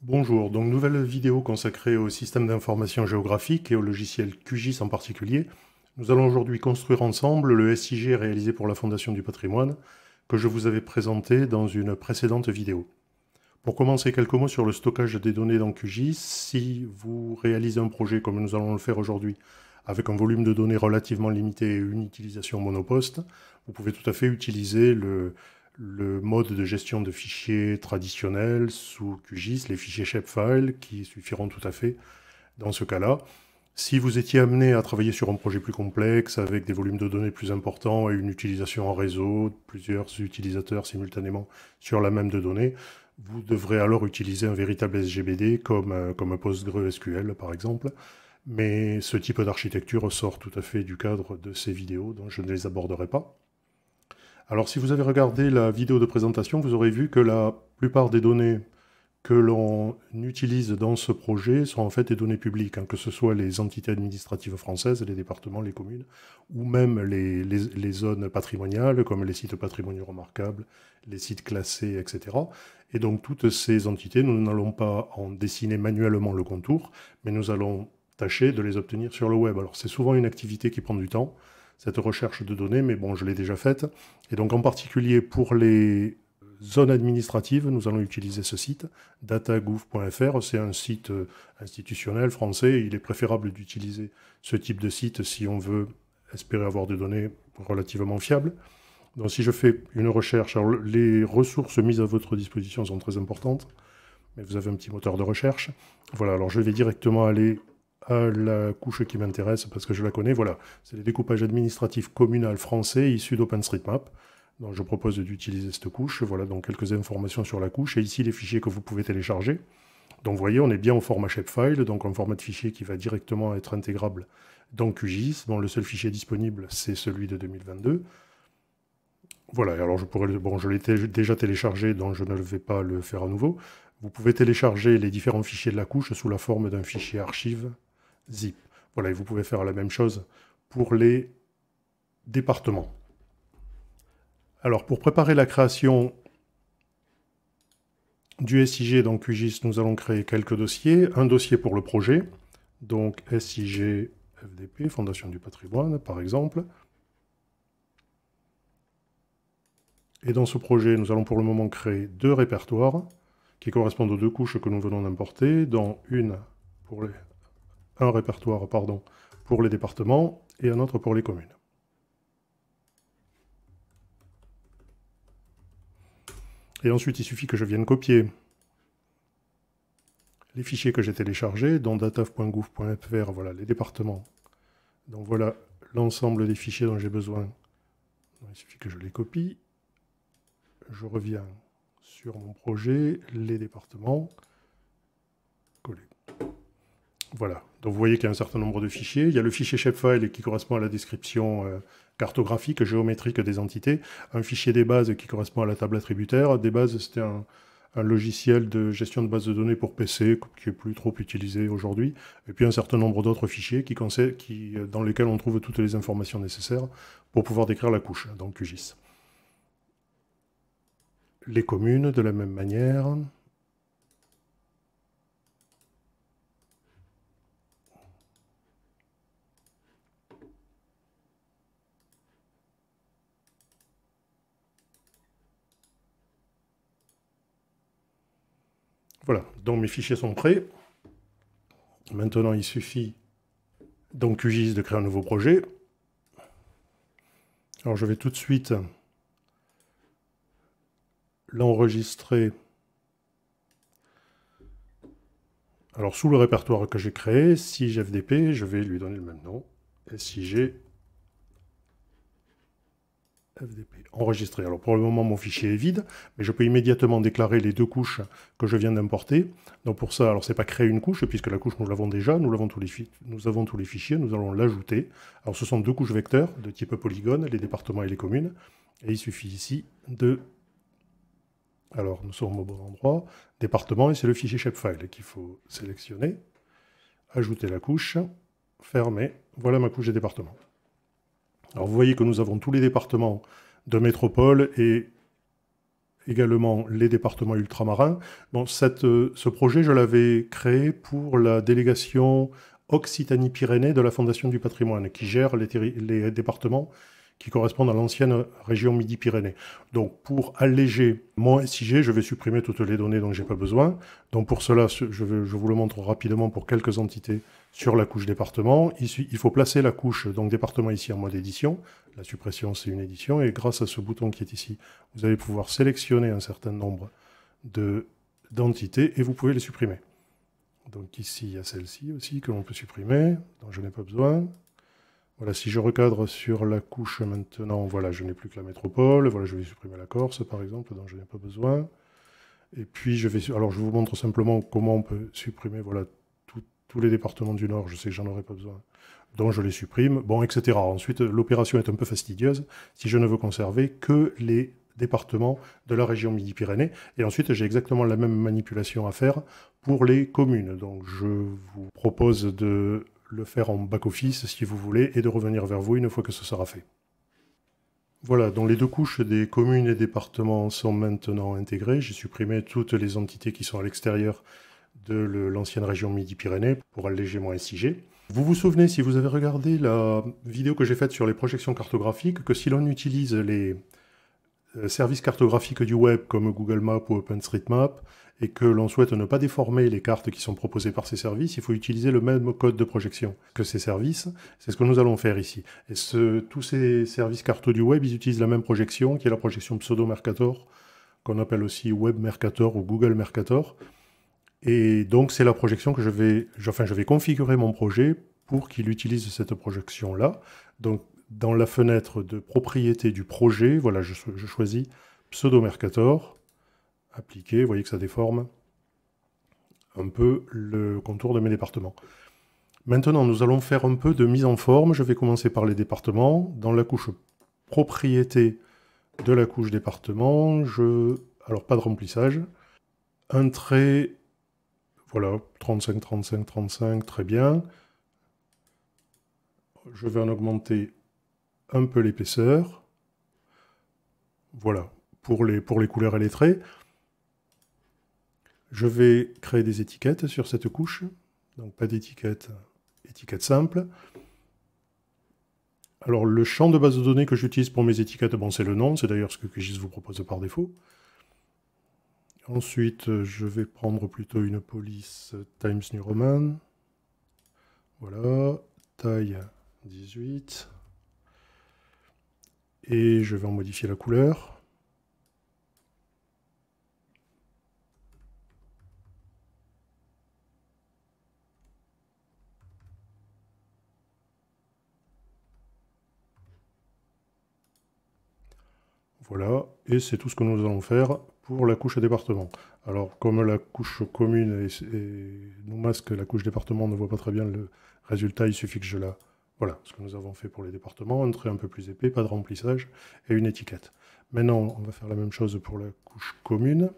Bonjour, donc nouvelle vidéo consacrée au système d'information géographique et au logiciel QGIS en particulier. Nous allons aujourd'hui construire ensemble le SIG réalisé pour la Fondation du patrimoine que je vous avais présenté dans une précédente vidéo. Pour commencer, quelques mots sur le stockage des données dans QGIS. Si vous réalisez un projet comme nous allons le faire aujourd'hui, avec un volume de données relativement limité et une utilisation monoposte, vous pouvez tout à fait utiliser le mode de gestion de fichiers traditionnel sous QGIS, les fichiers shapefile, qui suffiront tout à fait dans ce cas-là. Si vous étiez amené à travailler sur un projet plus complexe, avec des volumes de données plus importants et une utilisation en réseau, plusieurs utilisateurs simultanément sur la même de données, vous devrez alors utiliser un véritable SGBD comme un PostgreSQL par exemple. Mais ce type d'architecture sort tout à fait du cadre de ces vidéos, donc je ne les aborderai pas. Alors si vous avez regardé la vidéo de présentation, vous aurez vu que la plupart des données que l'on utilise dans ce projet sont en fait des données publiques, que ce soit les entités administratives françaises, les départements, les communes, ou même les zones patrimoniales, comme les sites patrimoniaux remarquables, les sites classés, etc. Et donc toutes ces entités, nous n'allons pas en dessiner manuellement le contour, mais nous allons tâcher de les obtenir sur le web. Alors c'est souvent une activité qui prend du temps, cette recherche de données, mais bon, je l'ai déjà faite. Et donc en particulier pour les zones administratives, nous allons utiliser ce site, datagouv.fr. C'est un site institutionnel français. Il est préférable d'utiliser ce type de site si on veut espérer avoir des données relativement fiables. Donc si je fais une recherche, alors les ressources mises à votre disposition sont très importantes, mais vous avez un petit moteur de recherche. Voilà, alors je vais directement aller à la couche qui m'intéresse parce que je la connais. Voilà, c'est le découpage administratif communal français issu d'OpenStreetMap. Donc je propose d'utiliser cette couche. Voilà donc quelques informations sur la couche et ici les fichiers que vous pouvez télécharger. Donc vous voyez, on est bien au format shapefile, donc un format de fichier qui va directement être intégrable dans QGIS. Bon, le seul fichier disponible, c'est celui de 2022. Voilà, alors je l'ai déjà téléchargé, donc je ne vais pas le faire à nouveau. Vous pouvez télécharger les différents fichiers de la couche sous la forme d'un fichier archive zip. Voilà, et vous pouvez faire la même chose pour les départements. Alors, pour préparer la création du SIG dans QGIS, nous allons créer quelques dossiers. Un dossier pour le projet, donc SIG FDP, Fondation du patrimoine, par exemple. Et dans ce projet, nous allons pour le moment créer deux répertoires qui correspondent aux deux couches que nous venons d'importer, dont un répertoire pour les départements et un autre pour les communes. Et ensuite, il suffit que je vienne copier les fichiers que j'ai téléchargés, dont dataf.gouv.fr, voilà les départements. Donc voilà l'ensemble des fichiers dont j'ai besoin. Il suffit que je les copie. Je reviens sur mon projet, les départements, coller. Voilà, donc vous voyez qu'il y a un certain nombre de fichiers. Il y a le fichier shapefile qui correspond à la description cartographique, géométrique des entités. Un fichier des bases qui correspond à la table attributaire. Des bases, c'était un logiciel de gestion de base de données pour PC qui n'est plus trop utilisé aujourd'hui. Et puis un certain nombre d'autres fichiers dans lesquels on trouve toutes les informations nécessaires pour pouvoir décrire la couche, donc QGIS. Les communes, de la même manière. Voilà, donc mes fichiers sont prêts. Maintenant, il suffit dans QGIS de créer un nouveau projet. Alors, je vais tout de suite l'enregistrer. Alors, sous le répertoire que j'ai créé, SIG FDP, je vais lui donner le même nom. SIG FDP. Enregistré. Alors pour le moment, mon fichier est vide, mais je peux immédiatement déclarer les deux couches que je viens d'importer. Donc pour ça, alors c'est pas créer une couche, puisque la couche, nous l'avons déjà, nous avons tous les fichiers, nous allons l'ajouter. Alors ce sont deux couches vecteurs de type polygone, les départements et les communes. Et il suffit ici de... Alors nous sommes au bon endroit. Département, et c'est le fichier shapefile qu'il faut sélectionner. Ajouter la couche, fermer. Voilà ma couche des départements. Alors vous voyez que nous avons tous les départements de métropole et également les départements ultramarins. Bon, ce projet, je l'avais créé pour la délégation Occitanie-Pyrénées de la Fondation du patrimoine, qui gère les départements qui correspondent à l'ancienne région Midi-Pyrénées. Donc, pour alléger mon SIG, je vais supprimer toutes les données dont je n'ai pas besoin. Donc, pour cela, je vous le montre rapidement pour quelques entités sur la couche département. Il faut placer la couche donc département ici en mode édition. La suppression, c'est une édition. Et grâce à ce bouton qui est ici, vous allez pouvoir sélectionner un certain nombre d'entités et vous pouvez les supprimer. Donc ici, il y a celle-ci aussi que l'on peut supprimer, dont je n'ai pas besoin. Voilà, si je recadre sur la couche maintenant, voilà, je n'ai plus que la métropole. Voilà, je vais supprimer la Corse, par exemple, dont je n'ai pas besoin. Et puis, alors je vous montre simplement comment on peut supprimer, voilà, tous les départements du Nord. Je sais que j'en aurai pas besoin, donc je les supprime, bon, etc. Ensuite, l'opération est un peu fastidieuse si je ne veux conserver que les départements de la région Midi-Pyrénées. Et ensuite, j'ai exactement la même manipulation à faire pour les communes. Donc, je vous propose de le faire en back-office, si vous voulez, et de revenir vers vous une fois que ce sera fait. Voilà, donc les deux couches des communes et départements sont maintenant intégrées. J'ai supprimé toutes les entités qui sont à l'extérieur de l'ancienne région Midi-Pyrénées pour alléger mon SIG. Vous vous souvenez, si vous avez regardé la vidéo que j'ai faite sur les projections cartographiques, que si l'on utilise les services cartographiques du web comme Google Maps ou OpenStreetMap, et que l'on souhaite ne pas déformer les cartes qui sont proposées par ces services, il faut utiliser le même code de projection que ces services. C'est ce que nous allons faire ici. Et tous ces services cartes du web, ils utilisent la même projection, qui est la projection Pseudo Mercator, qu'on appelle aussi Web Mercator ou Google Mercator. Et donc, c'est la projection que je vais configurer mon projet pour qu'il utilise cette projection-là. Donc, dans la fenêtre de propriété du projet, voilà, je choisis Pseudo Mercator. Appliquer, vous voyez que ça déforme un peu le contour de mes départements. Maintenant, nous allons faire un peu de mise en forme. Je vais commencer par les départements. Dans la couche propriété de la couche département, alors pas de remplissage. Un trait, voilà, 35, 35, 35, très bien. Je vais en augmenter un peu l'épaisseur. Voilà, pour les couleurs et les traits. Je vais créer des étiquettes sur cette couche. Donc pas d'étiquette, étiquette simple. Alors le champ de base de données que j'utilise pour mes étiquettes, bon, c'est le nom, c'est d'ailleurs ce que QGIS vous propose par défaut. Ensuite, je vais prendre plutôt une police Times New Roman. Voilà, taille 18. Et je vais en modifier la couleur. Voilà, et c'est tout ce que nous allons faire pour la couche département. Alors, comme la couche commune nous masque la couche département, on ne voit pas très bien le résultat, il suffit que je la... Voilà, ce que nous avons fait pour les départements, un trait un peu plus épais, pas de remplissage, et une étiquette. Maintenant, on va faire la même chose pour la couche commune.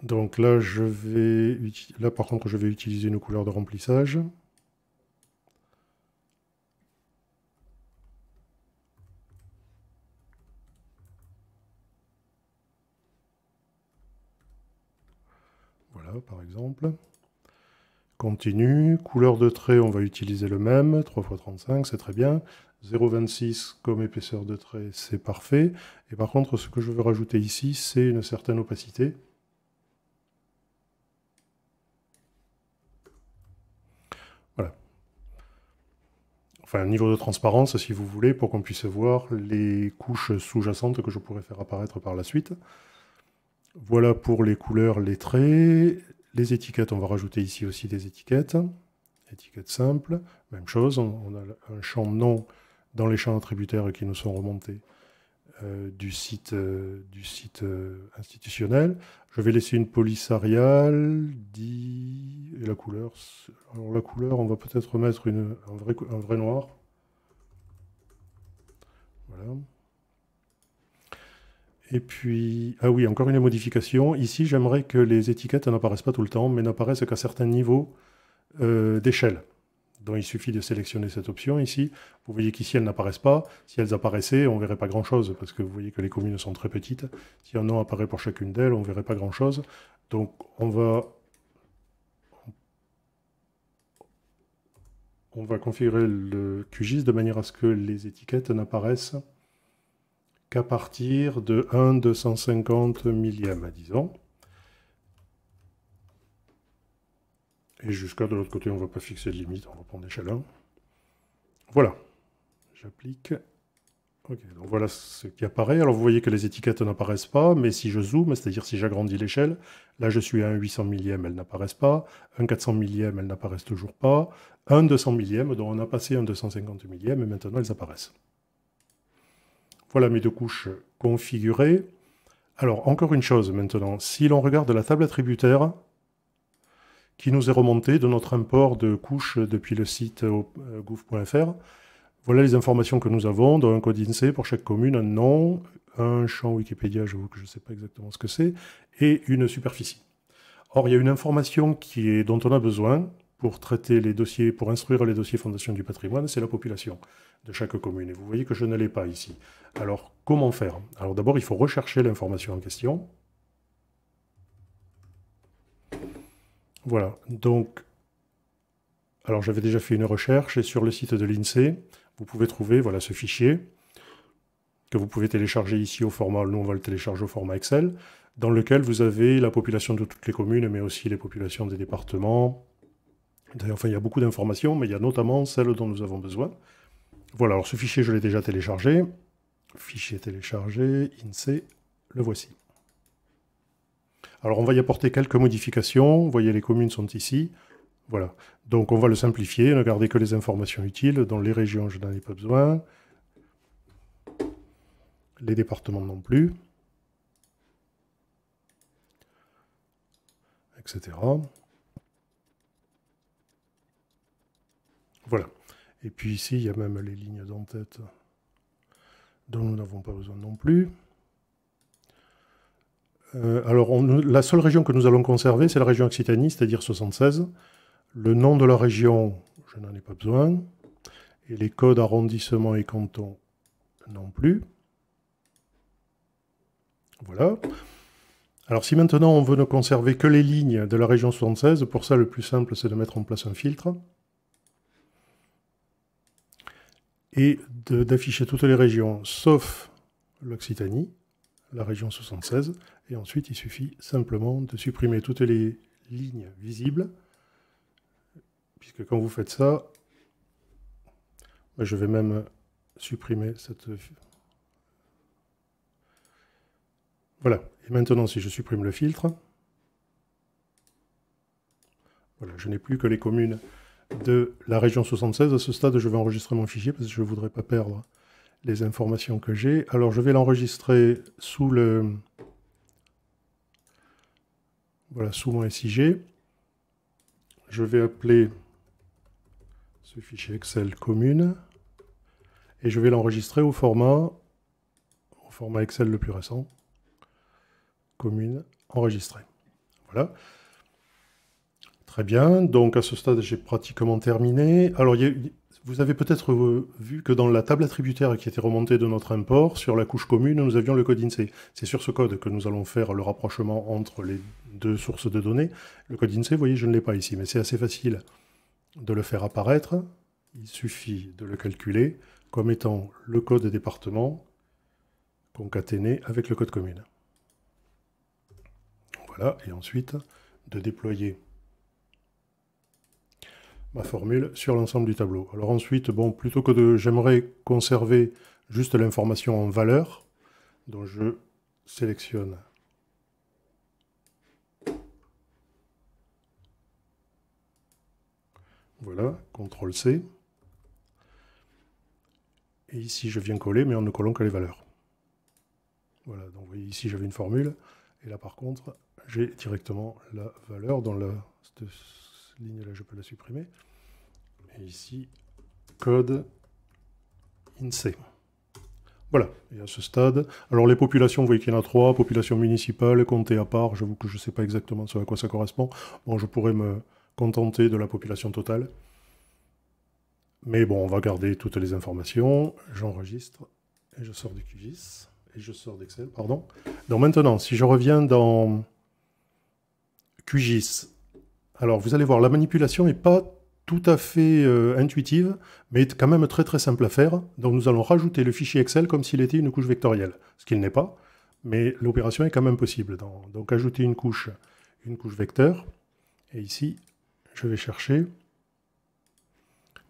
Donc là, par contre, je vais utiliser une couleur de remplissage. Voilà, par exemple. Continue. Couleur de trait, on va utiliser le même. 3 x 35, c'est très bien. 0,26 comme épaisseur de trait, c'est parfait. Et par contre, ce que je veux rajouter ici, c'est une certaine opacité. Voilà. Enfin, un niveau de transparence, si vous voulez, pour qu'on puisse voir les couches sous-jacentes que je pourrais faire apparaître par la suite. Voilà pour les couleurs, les traits. Les étiquettes, on va rajouter ici aussi des étiquettes. Étiquette simple, même chose, on a un champ nom dans les champs attributaires qui nous sont remontés du site institutionnel. Je vais laisser une police Arial, et la couleur. Alors la couleur, on va peut-être mettre un vrai noir. Voilà. Et puis, ah oui, encore une modification. Ici, j'aimerais que les étiquettes n'apparaissent pas tout le temps, mais n'apparaissent qu'à certains niveaux d'échelle. Donc il suffit de sélectionner cette option ici. Vous voyez qu'ici elles n'apparaissent pas. Si elles apparaissaient, on ne verrait pas grand-chose, parce que vous voyez que les communes sont très petites. Si un nom apparaît pour chacune d'elles, on ne verrait pas grand-chose. Donc on va configurer le QGIS de manière à ce que les étiquettes n'apparaissent qu'à partir de 1/250 millième, disons. Et jusqu'à de l'autre côté, on ne va pas fixer de limite, on va prendre l'échelle 1. Voilà. J'applique. Ok, donc voilà ce qui apparaît. Alors vous voyez que les étiquettes n'apparaissent pas, mais si je zoome, c'est-à-dire si j'agrandis l'échelle, là je suis à 1/800 millième, elles n'apparaissent pas. 1/400 millième, elles n'apparaissent toujours pas. 1/200 millième, donc on a passé 1/250 millième, et maintenant elles apparaissent. Voilà mes deux couches configurées. Alors, encore une chose maintenant, si l'on regarde la table attributaire qui nous est remontée de notre import de couches depuis le site gouv.fr, voilà les informations que nous avons, dans un code INSEE pour chaque commune, un nom, un champ Wikipédia, j'avoue que je ne sais pas exactement ce que c'est, et une superficie. Or, il y a une information dont on a besoin pour traiter les dossiers, pour instruire les dossiers Fondation du patrimoine, c'est la population de chaque commune. Et vous voyez que je ne l'ai pas ici. Alors, comment faire? Alors d'abord, il faut rechercher l'information en question. Voilà, donc, alors j'avais déjà fait une recherche, et sur le site de l'INSEE, vous pouvez trouver voilà, ce fichier, que vous pouvez télécharger ici au format, nous on va le télécharger au format Excel, dans lequel vous avez la population de toutes les communes, mais aussi les populations des départements. Enfin, il y a beaucoup d'informations, mais il y a notamment celles dont nous avons besoin. Voilà, alors ce fichier, je l'ai déjà téléchargé. Fichier téléchargé, INSEE, le voici. Alors, on va y apporter quelques modifications. Vous voyez, les communes sont ici. Voilà. Donc, on va le simplifier, ne garder que les informations utiles. Dans les régions, je n'en ai pas besoin. Les départements non plus. Etc. Voilà. Et puis ici, il y a même les lignes d'en-tête dont nous n'avons pas besoin non plus. Alors, la seule région que nous allons conserver, c'est la région Occitanie, c'est-à-dire 76. Le nom de la région, je n'en ai pas besoin. Et les codes arrondissement et canton, non plus. Voilà. Alors, si maintenant on veut ne conserver que les lignes de la région 76, pour ça, le plus simple, c'est de mettre en place un filtre. Et d'afficher toutes les régions, sauf l'Occitanie, la région 76. Et ensuite, il suffit simplement de supprimer toutes les lignes visibles, puisque quand vous faites ça, je vais même supprimer cette... Voilà. Et maintenant, si je supprime le filtre, voilà, je n'ai plus que les communes de la région 76. À ce stade, je vais enregistrer mon fichier, parce que je ne voudrais pas perdre les informations que j'ai. Alors, je vais l'enregistrer sous le... Voilà, sous mon SIG. Je vais appeler ce fichier Excel commune et je vais l'enregistrer au format Excel le plus récent. Commune enregistrée. Voilà. Très bien. Donc à ce stade, j'ai pratiquement terminé. Alors, vous avez peut-être vu que dans la table attributaire qui était remontée de notre import, sur la couche commune, nous avions le code INSEE. C'est sur ce code que nous allons faire le rapprochement entre les deux sources de données. Le code INSEE, vous voyez, je ne l'ai pas ici, mais c'est assez facile de le faire apparaître. Il suffit de le calculer comme étant le code département concaténé avec le code commune. Voilà, et ensuite de déployer ma formule sur l'ensemble du tableau. Alors ensuite, bon, plutôt que de... J'aimerais conserver juste l'information en valeur, donc je sélectionne voilà, CTRL-C. Et ici, je viens coller, mais en ne collant que les valeurs. Voilà, donc vous voyez, ici, j'avais une formule, et là, par contre, j'ai directement la valeur. Dans cette ligne-là, je peux la supprimer. Et ici, code INSEE. Voilà, et à ce stade, alors les populations, vous voyez qu'il y en a 3, population municipale, comté à part, j'avoue que je ne sais pas exactement à quoi ça correspond. Bon, je pourrais me contenter de la population totale. Mais bon, on va garder toutes les informations. J'enregistre et je sors du QGIS. Et je sors d'Excel, pardon. Donc maintenant, si je reviens dans QGIS, alors vous allez voir, la manipulation n'est pas tout à fait intuitive, mais quand même très très simple à faire. Donc nous allons rajouter le fichier Excel comme s'il était une couche vectorielle, ce qu'il n'est pas, mais l'opération est quand même possible. Donc ajouter une couche vecteur, et ici, je vais chercher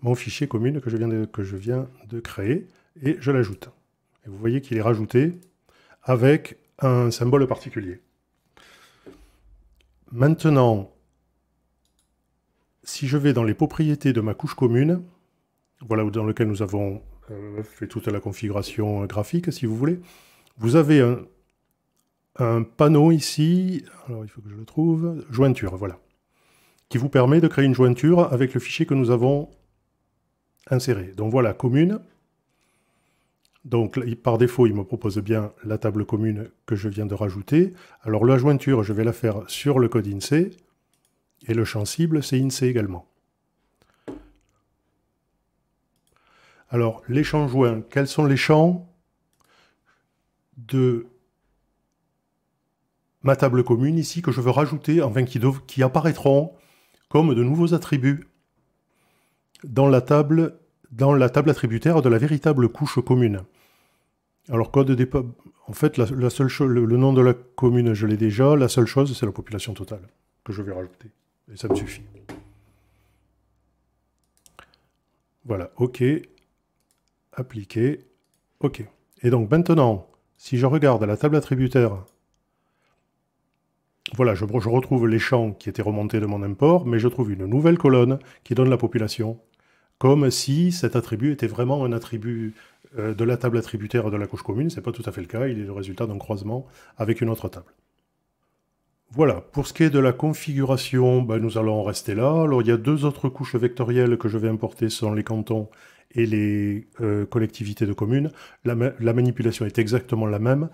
mon fichier commune que je viens de créer, et je l'ajoute. Et vous voyez qu'il est rajouté avec un symbole particulier. Maintenant, si je vais dans les propriétés de ma couche commune, voilà dans lequel nous avons fait toute la configuration graphique, si vous voulez, vous avez un panneau ici, alors il faut que je le trouve, jointure, voilà, qui vous permet de créer une jointure avec le fichier que nous avons inséré. Donc voilà, commune. Donc par défaut, il me propose bien la table commune que je viens de rajouter. Alors la jointure, je vais la faire sur le code INSEE, et le champ cible, c'est INSEE également. Alors, les champs joints, quels sont les champs de ma table commune ici que je veux rajouter, enfin qui apparaîtront comme de nouveaux attributs dans la table attributaire de la véritable couche commune. Alors, code départ, en fait, la seule chose, le nom de la commune, je l'ai déjà, la seule chose, c'est la population totale que je vais rajouter. Et ça me suffit. Voilà, OK. Appliquer. OK. Et donc maintenant, si je regarde la table attributaire, voilà, je retrouve les champs qui étaient remontés de mon import, mais je trouve une nouvelle colonne qui donne la population, comme si cet attribut était vraiment un attribut de la table attributaire de la couche commune. Ce n'est pas tout à fait le cas, il est le résultat d'un croisement avec une autre table. Voilà, pour ce qui est de la configuration, nous allons en rester là. Alors il y a deux autres couches vectorielles que je vais importer, ce sont les cantons et les collectivités de communes. La manipulation est exactement la même.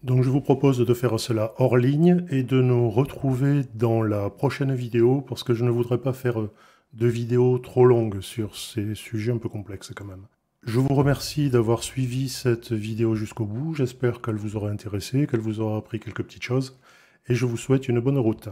Donc je vous propose de faire cela hors ligne et de nous retrouver dans la prochaine vidéo, parce que je ne voudrais pas faire de vidéos trop longues sur ces sujets un peu complexes quand même. Je vous remercie d'avoir suivi cette vidéo jusqu'au bout. J'espère qu'elle vous aura intéressé, qu'elle vous aura appris quelques petites choses. Et je vous souhaite une bonne route.